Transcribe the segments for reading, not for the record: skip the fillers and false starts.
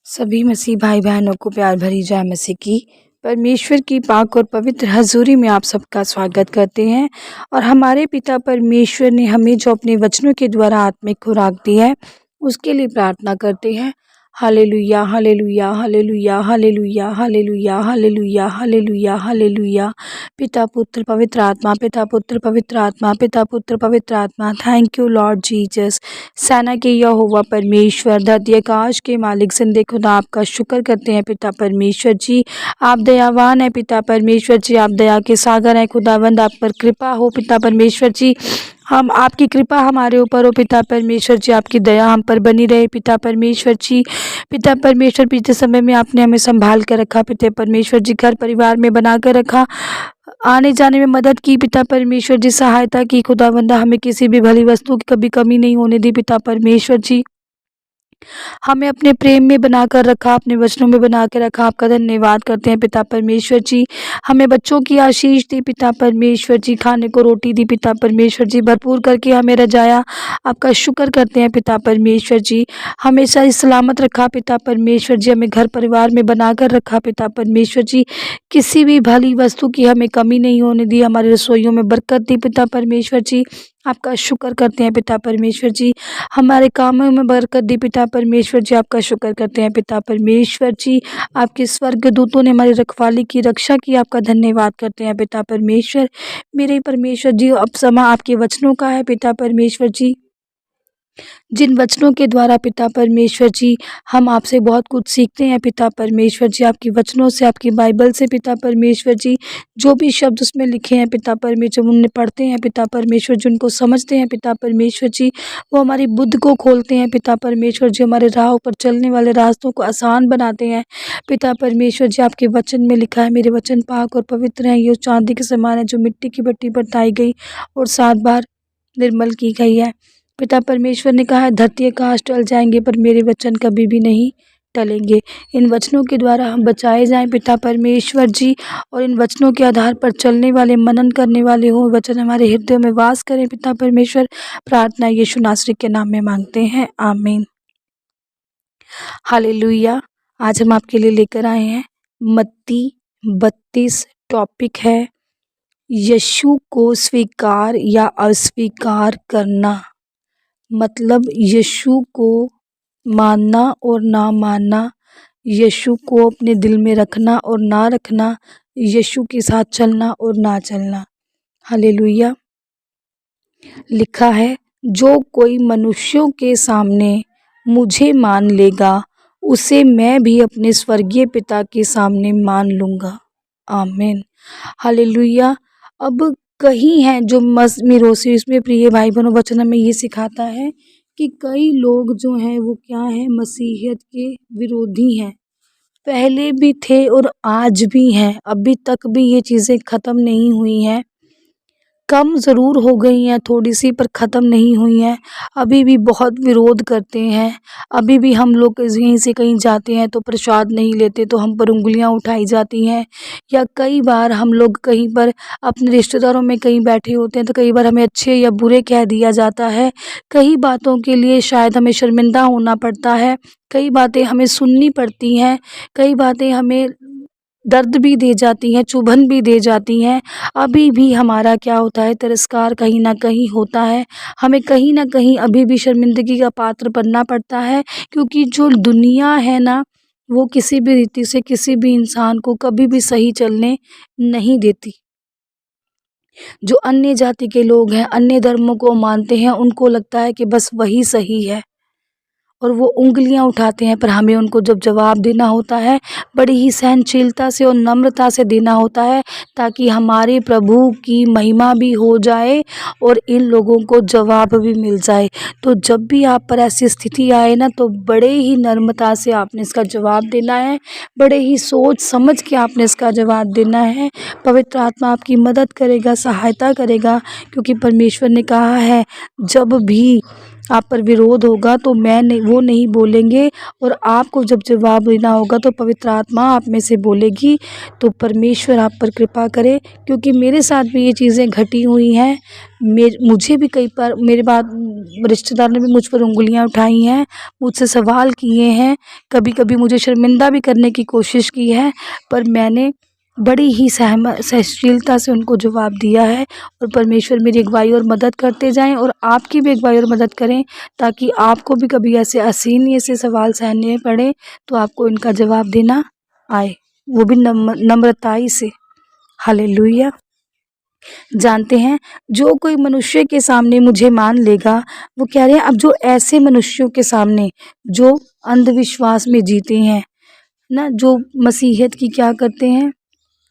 सभी मसीह भाई बहनों को प्यार भरी जय मसीह की। परमेश्वर की पाक और पवित्र हजूरी में आप सबका स्वागत करते हैं। और हमारे पिता परमेश्वर ने हमें जो अपने वचनों के द्वारा आत्मिक खुराक दी है उसके लिए प्रार्थना करते हैं। Hallelujah hallelujah hallelujah hallelujah hallelujah hallelujah hallelujah hallelujah. पिता पुत्र पवित्र आत्मा, पिता पुत्र पवित्र आत्मा, पिता पुत्र पवित्र आत्मा। Thank you Lord Jesus. सेना के यहोवा परमेश्वर, धरती आकाश के मालिक, जिंदे खुदा, आपका शुक्र करते हैं पिता परमेश्वर जी। आप दयावान हैं पिता परमेश्वर जी, आप दया के सागर हैं खुदावंद। आप पर कृपा हो पिता परमेश्वर जी, हम आपकी कृपा हमारे ऊपर हो पिता परमेश्वर जी, आपकी दया हम पर बनी रहे पिता परमेश्वर जी। पिता परमेश्वर, बीते समय में आपने हमें संभाल कर रखा पिता परमेश्वर जी, घर परिवार में बना कर रखा, आने जाने में मदद की पिता परमेश्वर जी, सहायता की खुदावंदा। हमें किसी भी भली वस्तु की कभी कमी नहीं होने दी पिता परमेश्वर जी। हमें अपने प्रेम में बनाकर रखा, अपने वचनों में बना के रखा। आपका धन्यवाद करते हैं पिता परमेश्वर जी। हमें बच्चों की आशीष दी पिता परमेश्वर जी, खाने को रोटी दी पिता परमेश्वर जी, भरपूर करके हमें रजाया। आपका शुक्र करते हैं पिता परमेश्वर जी। हमेशा ही सलामत रखा पिता परमेश्वर जी, हमें घर परिवार में बनाकर रखा पिता परमेश्वर जी। किसी भी भली वस्तु की हमें कमी नहीं होने दी, हमारी रसोइयों में बरकत दी पिता परमेश्वर जी। आपका शुक्र करते हैं पिता परमेश्वर जी। हमारे कामों में बरकत दी पिता परमेश्वर जी, आपका शुक्र करते हैं पिता परमेश्वर जी। आपके स्वर्ग दूतों ने हमारी रखवाली की, रक्षा की, आपका धन्यवाद करते हैं पिता परमेश्वर। मेरे परमेश्वर जी, अब समा आपके वचनों का है पिता परमेश्वर जी, जिन वचनों के द्वारा पिता परमेश्वर जी हम आपसे बहुत कुछ सीखते हैं पिता परमेश्वर जी। आपके वचनों से, आपकी बाइबल से पिता परमेश्वर जी, जो भी शब्द उसमें लिखे हैं पिता परमेश्वर, उन्हें पढ़ते हैं पिता परमेश्वर जी, उनको समझते हैं पिता परमेश्वर जी, वो हमारी बुद्धि को खोलते हैं पिता परमेश्वर जी, हमारे राहों पर चलने वाले रास्तों को आसान बनाते हैं पिता परमेश्वर जी। आपके वचन में लिखा है, मेरे वचन पाक और पवित्र हैं, ये चांदी के समान है जो मिट्टी की भट्टी पर ताई गई और 7 बार निर्मल की गई है। पिता परमेश्वर ने कहा है, धरती आकाश टल जाएंगे पर मेरे वचन कभी भी नहीं टलेंगे। इन वचनों के द्वारा हम बचाए जाएं पिता परमेश्वर जी, और इन वचनों के आधार पर चलने वाले, मनन करने वाले हों, वचन हमारे हृदय में वास करें पिता परमेश्वर। प्रार्थना यीशु नासरी के नाम में मांगते हैं, आमीन। हालेलुया। आज हम आपके लिए लेकर आए हैं मत्ती 32। टॉपिक है यीशु को स्वीकार या अस्वीकार करना। मतलब यीशु को मानना और ना मानना, यीशु को अपने दिल में रखना और ना रखना, यीशु के साथ चलना और ना चलना। हालेलुया। लिखा है, जो कोई मनुष्यों के सामने मुझे मान लेगा उसे मैं भी अपने स्वर्गीय पिता के सामने मान लूँगा। आमीन। हालेलुया। अब कहीं हैं जो मिरोसी, इसमें प्रिय भाई बहनों, वचन हमें ये सिखाता है कि कई लोग जो हैं वो क्या हैं, मसीहियत के विरोधी हैं। पहले भी थे और आज भी हैं, अभी तक भी ये चीज़ें ख़त्म नहीं हुई हैं। कम ज़रूर हो गई हैं थोड़ी सी, पर ख़त्म नहीं हुई हैं। अभी भी बहुत विरोध करते हैं। अभी भी हम लोग कहीं से कहीं जाते हैं तो प्रसाद नहीं लेते तो हम पर उंगलियां उठाई जाती हैं। या कई बार हम लोग कहीं पर अपने रिश्तेदारों में कहीं बैठे होते हैं तो कई बार हमें अच्छे या बुरे कह दिया जाता है। कई बातों के लिए शायद हमें शर्मिंदा होना पड़ता है, कई बातें हमें सुननी पड़ती हैं, कई बातें हमें दर्द भी दे जाती हैं, चुभन भी दे जाती हैं। अभी भी हमारा क्या होता है, तिरस्कार कहीं ना कहीं होता है। हमें कहीं ना कहीं अभी भी शर्मिंदगी का पात्र बनना पड़ता है, क्योंकि जो दुनिया है ना, वो किसी भी रीति से किसी भी इंसान को कभी भी सही चलने नहीं देती। जो अन्य जाति के लोग हैं, अन्य धर्मों को मानते हैं, उनको लगता है कि बस वही सही है और वो उंगलियां उठाते हैं। पर हमें उनको जब जवाब देना होता है, बड़ी ही सहनशीलता से और नम्रता से देना होता है, ताकि हमारे प्रभु की महिमा भी हो जाए और इन लोगों को जवाब भी मिल जाए। तो जब भी आप पर ऐसी स्थिति आए ना, तो बड़े ही नम्रता से आपने इसका जवाब देना है, बड़े ही सोच समझ के आपने इसका जवाब देना है। पवित्र आत्मा आपकी मदद करेगा, सहायता करेगा, क्योंकि परमेश्वर ने कहा है, जब भी आप पर विरोध होगा तो मैं नहीं, वो नहीं बोलेंगे, और आपको जब जवाब देना होगा तो पवित्र आत्मा आप में से बोलेगी। तो परमेश्वर आप पर कृपा करे, क्योंकि मेरे साथ भी ये चीज़ें घटी हुई हैं। मुझे भी कई बार मेरे बाद रिश्तेदार ने भी मुझ पर उंगलियां उठाई हैं, मुझसे सवाल किए हैं, कभी कभी मुझे शर्मिंदा भी करने की कोशिश की है, पर मैंने बड़ी ही सहनशीलता से उनको जवाब दिया है। और परमेश्वर मेरी अगुवाई और मदद करते जाएं, और आपकी भी अगुवाई और मदद करें, ताकि आपको भी कभी ऐसे असहनीय से सवाल सहने पड़े तो आपको इनका जवाब देना आए, वो भी नम्रताई से। हालेलुया। जानते हैं, जो कोई मनुष्य के सामने मुझे मान लेगा, वो कह रहे हैं, अब जो ऐसे मनुष्यों के सामने जो अंधविश्वास में जीते हैं ना, जो मसीहत की क्या करते हैं,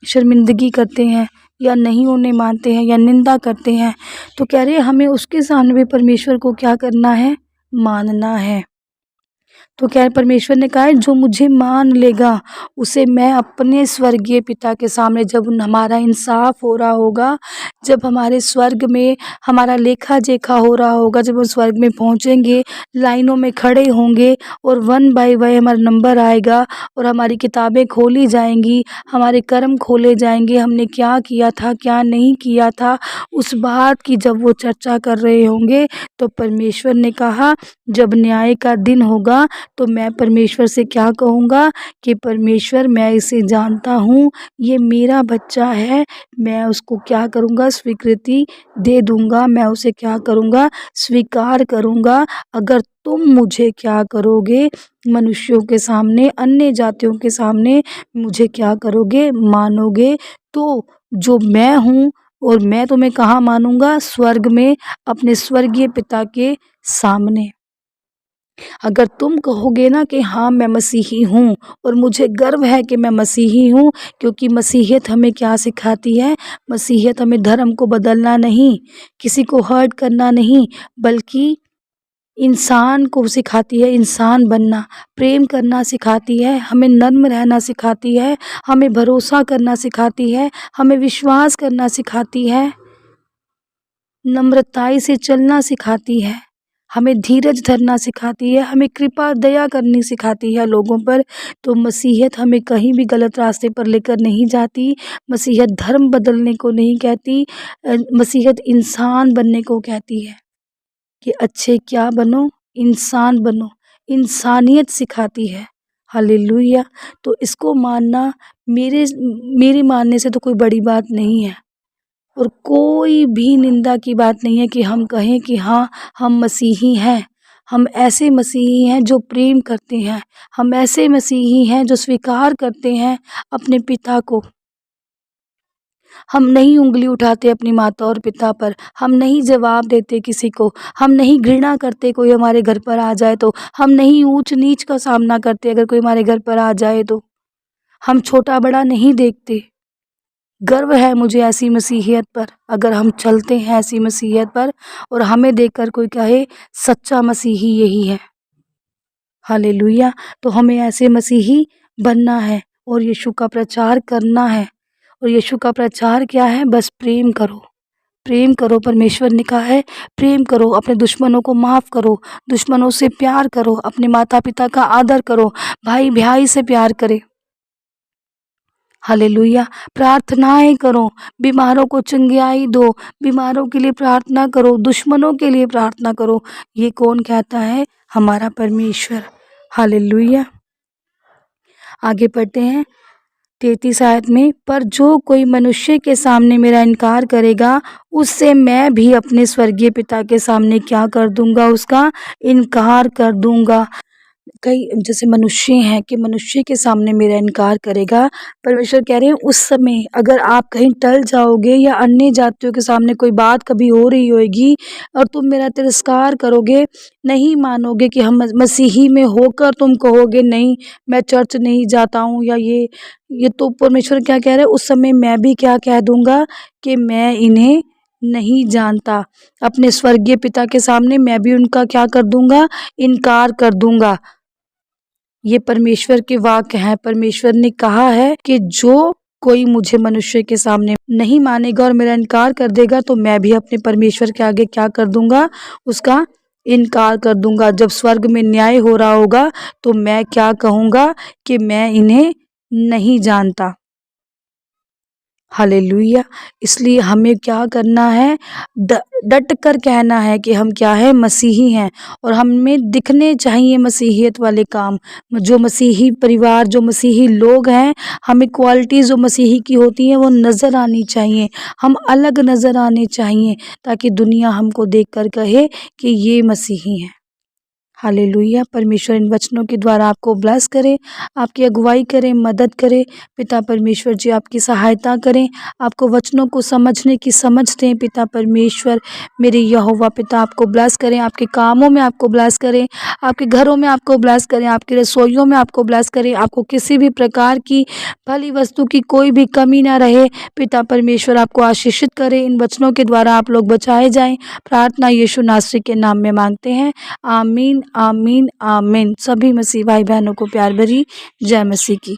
शर्मिंदगी करते हैं, या नहीं उन्हें मानते हैं, या निंदा करते हैं, तो कह रहे हैं हमें उसके सामने भी परमेश्वर को क्या करना है, मानना है। तो क्या है, परमेश्वर ने कहा है, जो मुझे मान लेगा उसे मैं अपने स्वर्गीय पिता के सामने, जब हमारा इंसाफ हो रहा होगा, जब हमारे स्वर्ग में हमारा लेखा जोखा हो रहा होगा, जब हम स्वर्ग में पहुंचेंगे, लाइनों में खड़े होंगे, और 1 बाय 1 हमारा नंबर आएगा, और हमारी किताबें खोली जाएंगी, हमारे कर्म खोले जाएंगे, हमने क्या किया था क्या नहीं किया था, उस बात की जब वो चर्चा कर रहे होंगे, तो परमेश्वर ने कहा, जब न्याय का दिन होगा तो मैं परमेश्वर से क्या कहूँगा कि परमेश्वर, मैं इसे जानता हूँ, ये मेरा बच्चा है, मैं उसको क्या करूँगा, स्वीकृति दे दूँगा, मैं उसे क्या करूँगा, स्वीकार करूँगा। अगर तुम मुझे क्या करोगे, मनुष्यों के सामने, अन्य जातियों के सामने मुझे क्या करोगे, मानोगे, तो जो मैं हूँ, और मैं तुम्हें कहाँ मानूंगा, स्वर्ग में, अपने स्वर्गीय पिता के सामने। अगर तुम कहोगे ना कि हाँ मैं मसीही हूँ, और मुझे गर्व है कि मैं मसीही हूँ, क्योंकि मसीहियत हमें क्या सिखाती है, मसीहियत हमें धर्म को बदलना नहीं, किसी को हर्ट करना नहीं, बल्कि इंसान को सिखाती है, इंसान बनना, प्रेम करना सिखाती है, हमें नर्म रहना सिखाती है, हमें भरोसा करना सिखाती है, हमें विश्वास करना सिखाती है, नम्रताई से चलना सिखाती है, हमें धीरज धरना सिखाती है, हमें कृपा दया करनी सिखाती है लोगों पर। तो मसीहत हमें कहीं भी गलत रास्ते पर लेकर नहीं जाती, मसीहत धर्म बदलने को नहीं कहती, मसीहत इंसान बनने को कहती है कि अच्छे क्या बनो, इंसान बनो, इंसानियत सिखाती है। हालेलुया। तो इसको मानना मेरे मानने से तो कोई बड़ी बात नहीं है, और कोई भी निंदा की बात नहीं है कि हम कहें कि हाँ हम मसीही हैं। हम ऐसे मसीही हैं जो प्रेम करते हैं, हम ऐसे मसीही हैं जो स्वीकार करते हैं अपने पिता को। हम नहीं उंगली उठाते अपनी माता और पिता पर, हम नहीं जवाब देते किसी को, हम नहीं घृणा करते कोई हमारे घर पर आ जाए तो, हम नहीं ऊंच नीच का सामना करते अगर कोई हमारे घर पर आ जाए तो, हम छोटा बड़ा नहीं देखते। गर्व है मुझे ऐसी मसीहियत पर, अगर हम चलते हैं ऐसी मसीहियत पर, और हमें देखकर कोई कहे सच्चा मसीही यही है। हालेलुया। तो हमें ऐसे मसीही बनना है, और यीशु का प्रचार करना है। और यीशु का प्रचार क्या है, बस प्रेम करो, प्रेम करो। परमेश्वर ने कहा है प्रेम करो, अपने दुश्मनों को माफ़ करो, दुश्मनों से प्यार करो, अपने माता पिता का आदर करो, भाई भाई से प्यार करे। हालेलुया। प्रार्थनाएं करो, बीमारों को चंगियाई दो, बीमारों के लिए प्रार्थना करो, दुश्मनों के लिए प्रार्थना करो। ये कौन कहता है, हमारा परमेश्वर। हालेलुया। आगे पढ़ते हैं 33 आयत में, पर जो कोई मनुष्य के सामने मेरा इनकार करेगा, उससे मैं भी अपने स्वर्गीय पिता के सामने क्या कर दूंगा, उसका इनकार कर दूंगा। कई जैसे मनुष्य हैं कि मनुष्य के सामने मेरा इनकार करेगा, परमेश्वर कह रहे हैं उस समय अगर आप कहीं टल जाओगे, या अन्य जातियों के सामने कोई बात कभी हो रही होगी और तुम मेरा तिरस्कार करोगे, नहीं मानोगे कि हम मसीही में होकर तुम कहोगे नहीं मैं चर्च नहीं जाता हूँ, या ये तो परमेश्वर क्या कह रहे हैं, उस समय मैं भी क्या कह दूंगा कि मैं इन्हें नहीं जानता। अपने स्वर्गीय पिता के सामने मैं भी उनका क्या कर दूंगा, इनकार कर दूंगा। ये परमेश्वर के वाक्य हैं। परमेश्वर ने कहा है कि जो कोई मुझे मनुष्य के सामने नहीं मानेगा और मेरा इनकार कर देगा, तो मैं भी अपने परमेश्वर के आगे क्या कर दूंगा, उसका इनकार कर दूंगा। जब स्वर्ग में न्याय हो रहा होगा तो मैं क्या कहूँगा कि मैं इन्हें नहीं जानता। हालेलुया। इसलिए हमें क्या करना है, डट कर कहना है कि हम क्या है, मसीही हैं। और हमें दिखने चाहिए मसीहियत वाले काम। जो मसीही परिवार, जो मसीही लोग हैं, हमें क्वालिटीज़ जो मसीही की होती हैं वो नज़र आनी चाहिए। हम अलग नज़र आने चाहिए ताकि दुनिया हमको देख कर कहे कि ये मसीही हैं। हालेलुया। परमेश्वर इन वचनों के द्वारा आपको ब्लेस करे, आपकी अगुवाई करे, मदद करे। पिता परमेश्वर जी आपकी सहायता करें, आपको वचनों को समझने की समझ दें। पिता परमेश्वर मेरे यहोवा पिता आपको ब्लेस करें, आपके कामों में आपको ब्लेस करें, आपके घरों में आपको ब्लेस करें, आपकी रसोइयों में आपको ब्लेस करें। आपको किसी भी प्रकार की भली वस्तु की कोई भी कमी ना रहे। पिता परमेश्वर आपको आशीषित करें। इन वचनों के द्वारा आप लोग बचाए जाएं। प्रार्थना यीशु नासरी के नाम में मांगते हैं, आमीन आमीन आमीन। सभी मसीह भाई बहनों को प्यार भरी जय मसीह की।